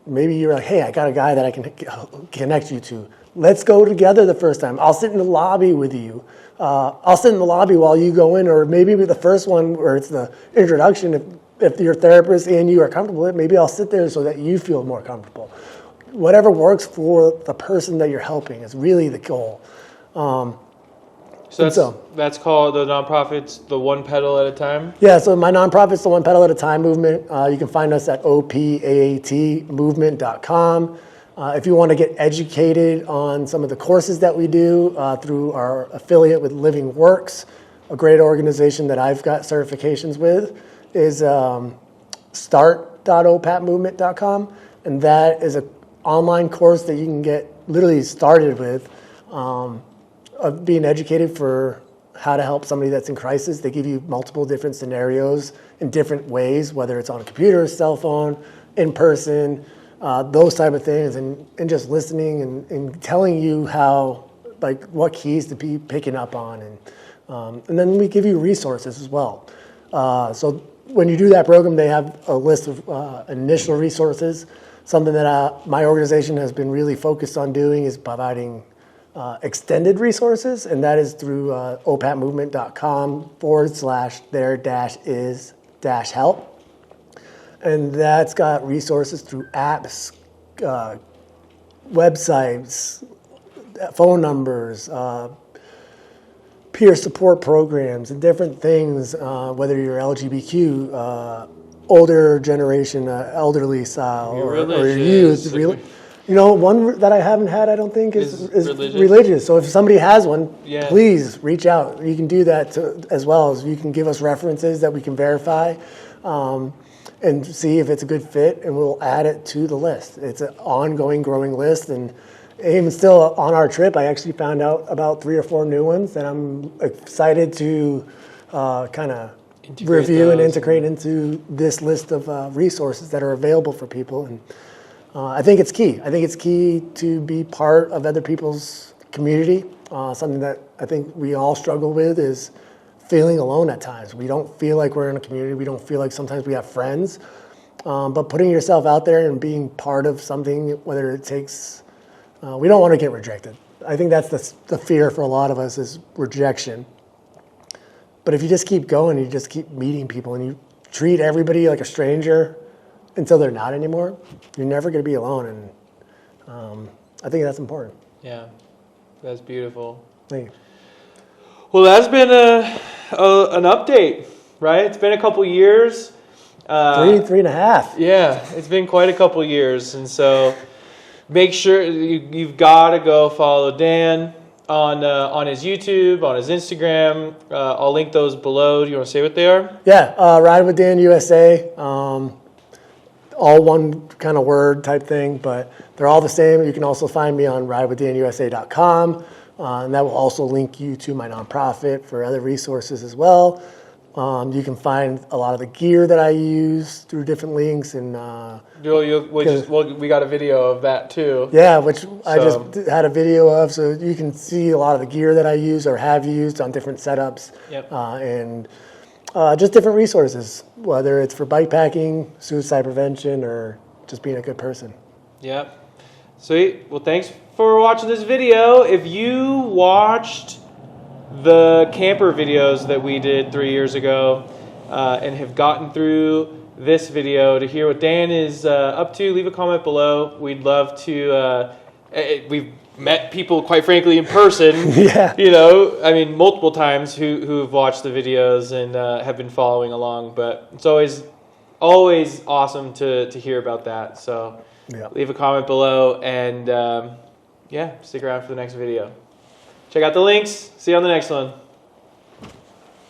maybe you're like, hey, I got a guy that I can connect you to. Let's go together the first time. I'll sit in the lobby with you. I'll sit in the lobby while you go in, or maybe with the first one where it's the introduction. If your therapist and you are comfortable with it, maybe I'll sit there so that you feel more comfortable. Whatever works for the person that you're helping is really the goal. So that's called the nonprofit's the One Pedal at a Time? Yeah, so my nonprofit's the One Pedal at a Time movement. You can find us at opaatmovement.com. If you want to get educated on some of the courses that we do through our affiliate with Living Works, a great organization that I've got certifications with, is start.opatmovement.com. And that is an online course that you can get literally started with of being educated for how to help somebody that's in crisis. They give you multiple different scenarios in different ways, whether it's on a computer, cell phone, in person, those type of things, and just listening and telling you how, like, what keys to be picking up on. And then we give you resources as well. So when you do that program, they have a list of initial resources. Something that my organization has been really focused on doing is providing extended resources, and that is through opatmovement.com/there-is-help. And that's got resources through apps, websites, phone numbers, peer support programs, and different things, whether you're LGBTQ, older generation, elderly style, or you're youth. One that I haven't had, I don't think, is religious. So if somebody has one, please reach out. You can do that as well as you can give us references that we can verify and see if it's a good fit, and we'll add it to the list. It's an ongoing, growing list, and even still on our trip, I actually found out about 3 or 4 new ones that I'm excited to kind of review and integrate into this list of resources that are available for people. And I think it's key. I think it's key to be part of other people's community. Something that I think we all struggle with is feeling alone at times. We don't feel like we're in a community. We don't feel like sometimes we have friends. But putting yourself out there and being part of something, whether it takes, we don't want to get rejected. I think that's the fear for a lot of us is rejection. But if you just keep going, you just keep meeting people, and you treat everybody like a stranger until they're not anymore, you're never going to be alone. And I think that's important. Yeah, that's beautiful. Thank you. Well, that's been an update, right? It's been a couple years. 3.5. Yeah, it's been quite a couple years. And so make sure you've got to go follow Dan on his YouTube, on his Instagram. I'll link those below. Do you want to say what they are? Yeah, Ride with Dan USA. All one kind of word type thing, but they're all the same. You can also find me on ridewithdanusa.com, and that will also link you to my nonprofit for other resources as well. You can find a lot of the gear that I use through different links, and we got a video of that too. Yeah, which I just had a video of, so you can see a lot of the gear that I use or have used on different setups. Yep. And just different resources, whether it's for bike packing, suicide prevention, or just being a good person. Yep. Sweet. Well, thanks for watching this video. If you watched the camper videos that we did 3 years ago and have gotten through this video to hear what Dan is up to, leave a comment below. We'd love to, we've met people, quite frankly, in person, multiple times who've watched the videos and have been following along, but it's always always awesome to hear about that. So Yeah. leave a comment below, and yeah, stick around for the next video. Check out the links. See you on the next one.